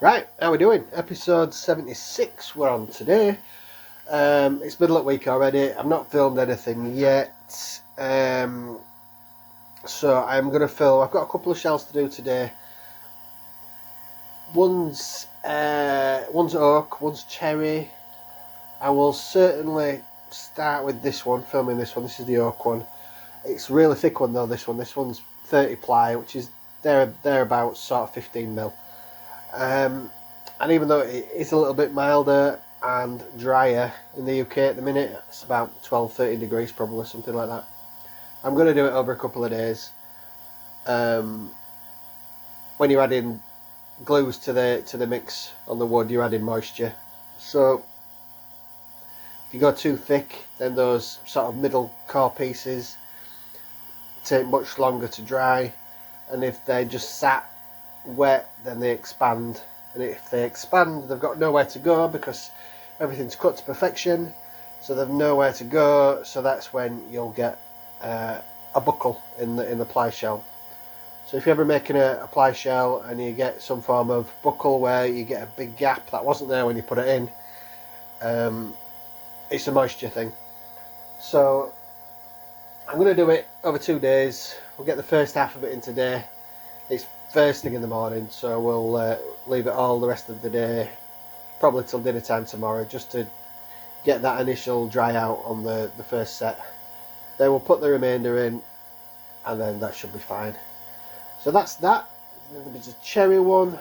Right, how we doing? Episode 76 we're on today. It's middle of the week already. I've not filmed anything yet. So I'm going to film. I've got a couple of shells to do today. One's oak, one's cherry. I will certainly start with this one, filming this one. This is the oak one. It's a really thick one though, this one. This one's 30 ply, which is thereabouts sort of 15 mil. And even though it is a little bit milder and drier in the UK at the minute, it's about 12-13 degrees probably, something like that. I'm going to do it over a couple of days. When you're adding glues to the mix on the wood, you're adding moisture. So if you go too thick, then those sort of middle core pieces take much longer to dry, and if they just sat wet, then they expand. And if they expand, they've got nowhere to go because everything's cut to perfection, so they've nowhere to go. So that's when you'll get a buckle in the ply shell. So if you're ever making a ply shell and you get some form of buckle where you get a big gap that wasn't there when you put it in, it's a moisture thing. So I'm going to do it over 2 days. We'll get the first half of it in today. It's first thing in the morning, so we'll leave it all the rest of the day, probably till dinner time tomorrow, just to get that initial dry out on the first set. Then we'll put the remainder in, and then that should be fine. So that's that. There's a cherry one.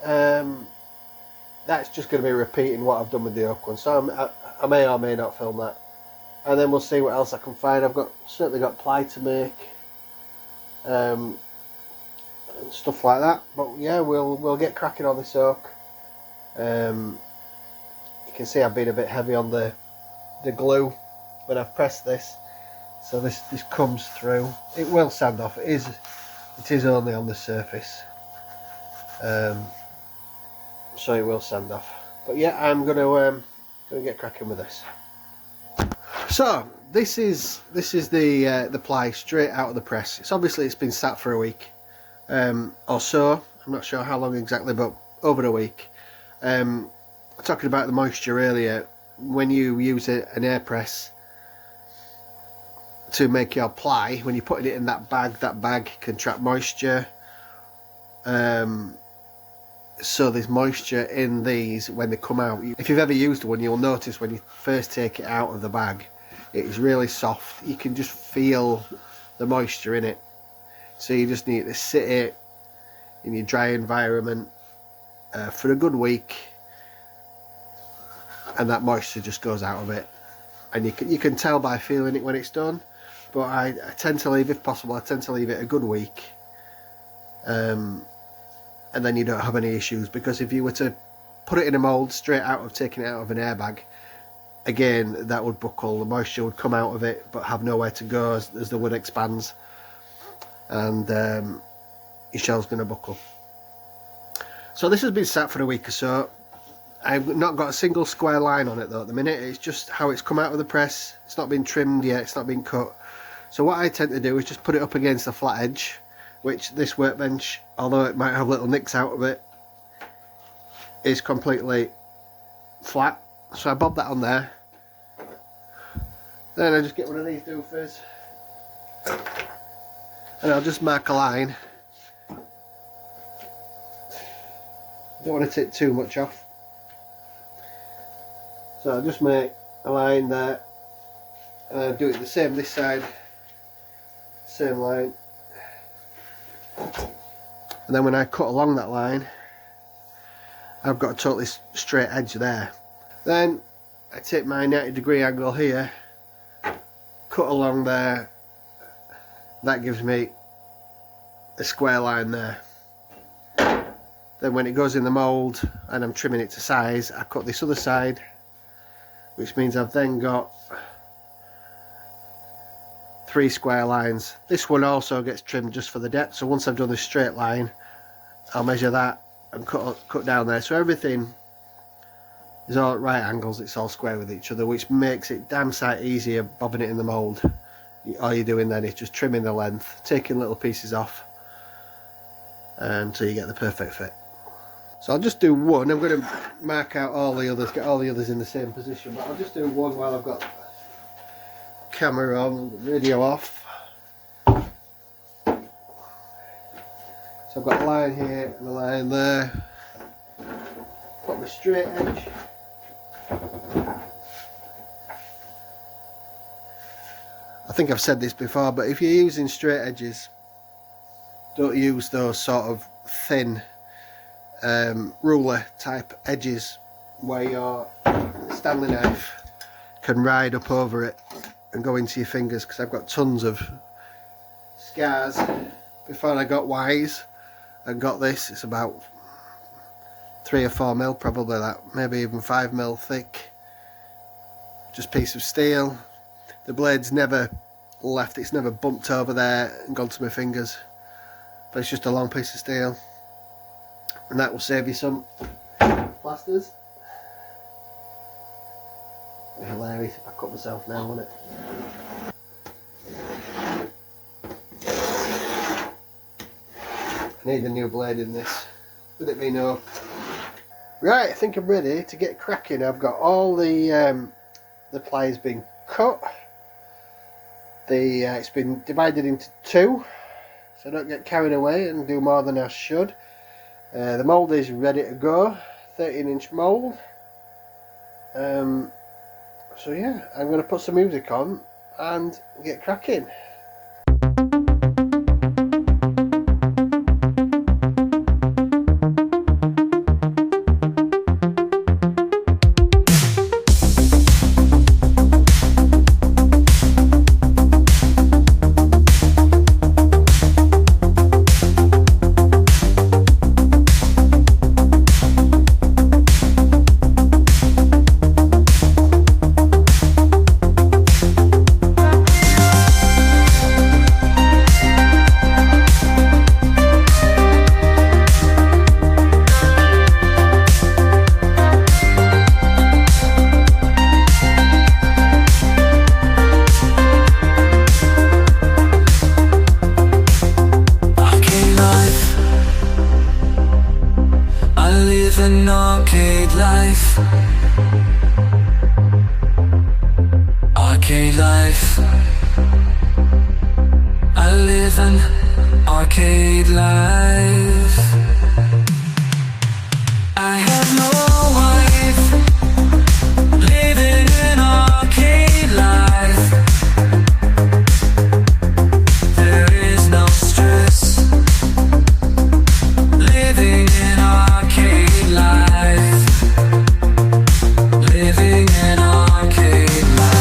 That's just going to be repeating what I've done with the oak one, so I may or may not film that. And then we'll see what else I can find. I've certainly got ply to make. And stuff like that, but yeah, we'll get cracking on this oak. You can see I've been a bit heavy on the glue when I've pressed this, so this comes through. It will sand off. It is only on the surface, so it will sand off. But yeah, I'm gonna get cracking with this. So this is the ply straight out of the press. It's been sat for a week. Or so, I'm not sure how long exactly, but over a week. Talking about the moisture earlier, when you use an air press to make your ply, when you're putting it in that bag can trap moisture. So there's moisture in these when they come out. If you've ever used one, you'll notice when you first take it out of the bag, it is really soft. You can just feel the moisture in it. So you just need to sit it in your dry environment for a good week, and that moisture just goes out of it. And you can tell by feeling it when it's done. But I tend to leave, if possible, it a good week, and then you don't have any issues. Because if you were to put it in a mould straight out of taking it out of an airbag, again, that would buckle. The moisture would come out of it but have nowhere to go as the wood expands, and your shell's going to buckle. So this has been sat for a week or so. I've not got a single square line on it though at the minute. It's just how it's come out of the press. It's not been trimmed yet, it's not been cut. So what I tend to do is just put it up against the flat edge, which this workbench, although it might have little nicks out of it, is completely flat. So I bob that on there. Then I just get one of these doofers, and I'll just mark a line. Don't want to take too much off, so I'll just make a line there, and I'll do it the same this side, same line. And then when I cut along that line, I've got a totally straight edge there. Then I take my 90-degree angle here, cut along there. That gives me a square line there. Then when it goes in the mould and I'm trimming it to size, I cut this other side, which means I've then got 3 square lines. This one also gets trimmed just for the depth, so once I've done this straight line, I'll measure that and cut down there. So everything is all at right angles, it's all square with each other, which makes it damn sight easier bobbing it in the mould. All you're doing then is just trimming the length, taking little pieces off until you get the perfect fit. So I'll just do one. I'm going to mark out all the others, get all the others in the same position, but I'll just do one while I've got camera on, radio off. So I've got a line here and a line there. Got my straight edge. I think I've said this before, but if you're using straight edges, don't use those sort of thin ruler type edges where your Stanley knife can ride up over it and go into your fingers, because I've got tons of scars before I got wise and got this. It's about 3 or 4 mil, probably that, maybe even 5 mil thick, just piece of steel. The blade's never left, it's never bumped over there and gone to my fingers, but it's just a long piece of steel, and that will save you some plasters. It'd be hilarious if I cut myself now, wouldn't it? I need a new blade in this, with it being oak. Right, I think I'm ready to get cracking. I've got all the pliers being cut. It's been divided into 2, so I don't get carried away and do more than I should. The mould is ready to go, 13-inch mould. So yeah, I'm going to put some music on and get cracking. An arcade life, arcade life. I live an arcade life. I have no wife, living an arcade life. There is no stress, living an arcade life, living an arcade life.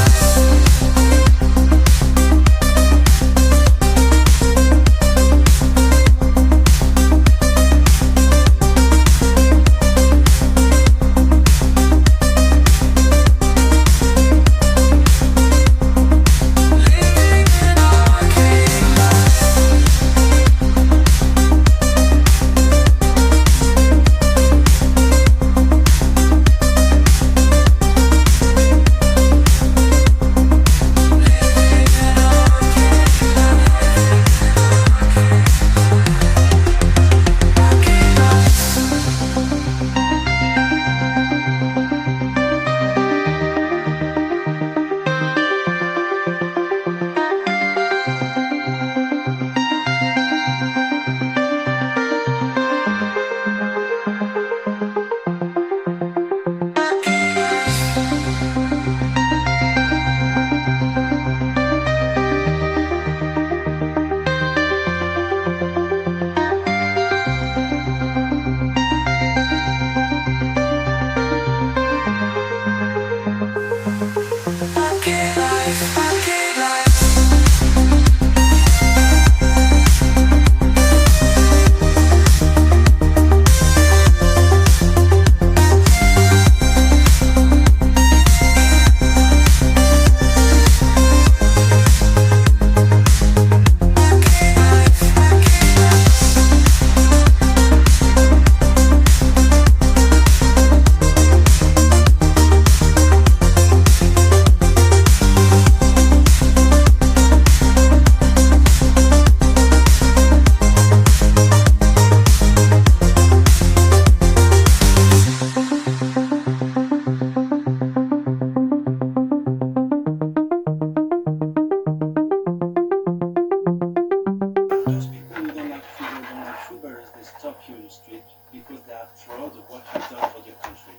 street because they are proud of what you've done for their country.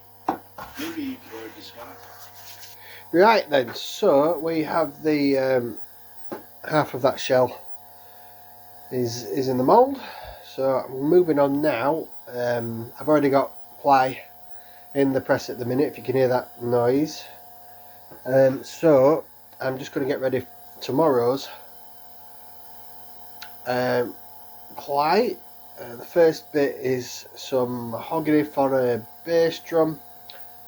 Maybe you're discarded. Right then, so we have the half of that shell is in the mould. So moving on now. I've already got ply in the press at the minute, if you can hear that noise. So I'm just going to get ready tomorrow's ply. The first bit is some mahogany for a bass drum,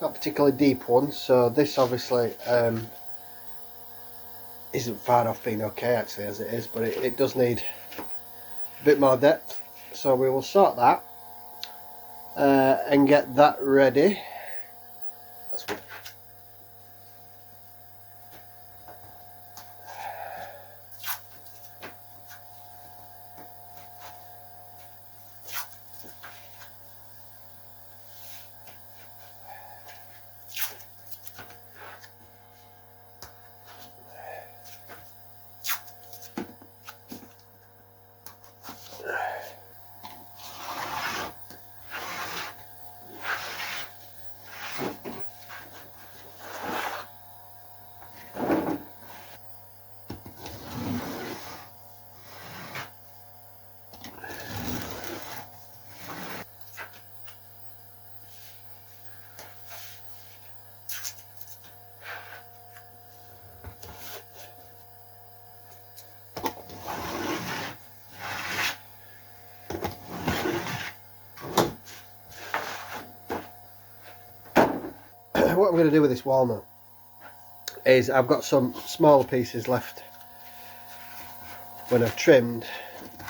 not particularly deep one, so this obviously isn't far off being okay actually as it is, but it does need a bit more depth, so we will sort that and get that ready. That's good. What I'm going to do with this walnut is I've got some smaller pieces left when I've trimmed,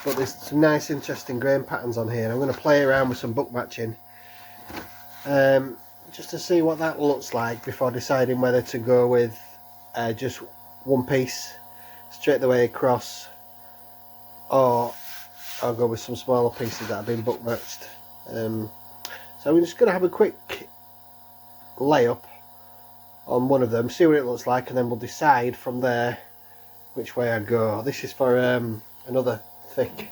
but there's some nice interesting grain patterns on here, and I'm going to play around with some book matching just to see what that looks like before deciding whether to go with just one piece straight the way across, or I'll go with some smaller pieces that have been book matched. So I'm just going to have a quick layup on one of them, see what it looks like, and then we'll decide from there which way I go. This is for another thick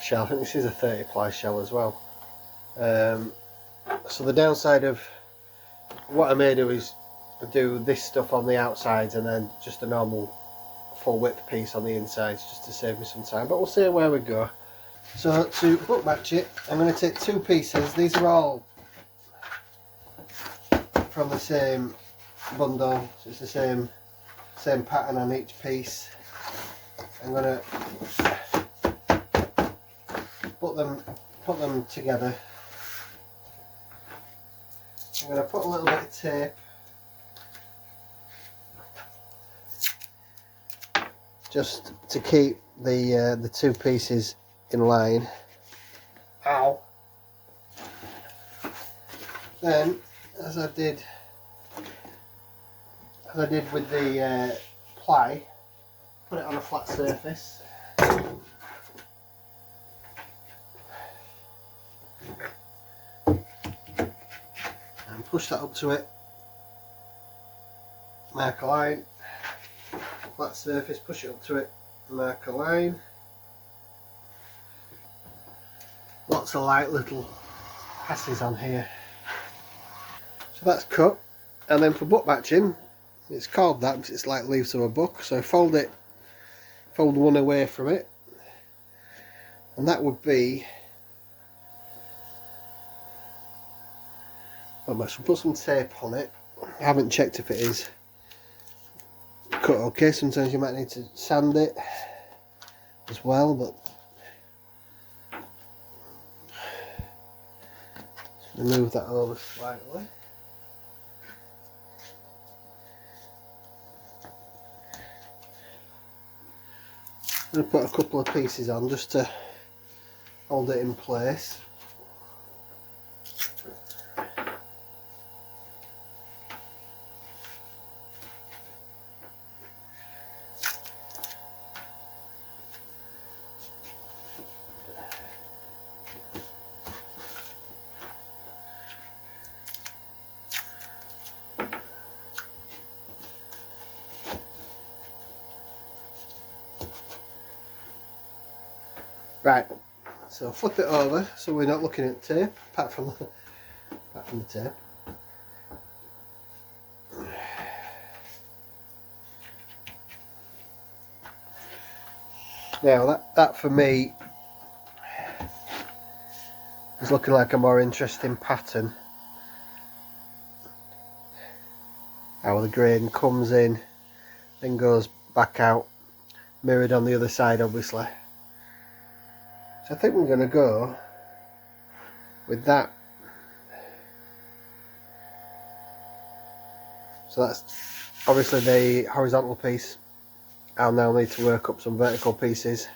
shell. I think this is a 30 ply shell as well. So the downside of what I may do is do this stuff on the outsides and then just a normal full width piece on the insides, just to save me some time, but we'll see where we go. So to book match it, I'm going to take two pieces. These are all from the same bundle, so it's the same pattern on each piece. I'm going to put them together. I'm going to put a little bit of tape just to keep the two pieces in line. Ow! Then, as I did with the ply, put it on a flat surface. And push that up to it. Mark a line. Flat surface, push it up to it, mark a line. Lots of light little passes on here. So that's cut, and then for book matching, it's called that because it's like leaves of a book, so fold one away from it, and that would be, we'll put some tape on it. I haven't checked if it is cut okay. Sometimes you might need to sand it as well, but just move that over slightly. I'm going to put a couple of pieces on just to hold it in place. Right, So flip it over so we're not looking at tape, apart from the tape. Now that for me is looking like a more interesting pattern. How the grain comes in, then goes back out, mirrored on the other side obviously. So I think we're going to go with that. So that's obviously the horizontal piece. I'll now need to work up some vertical pieces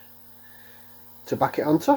to back it onto.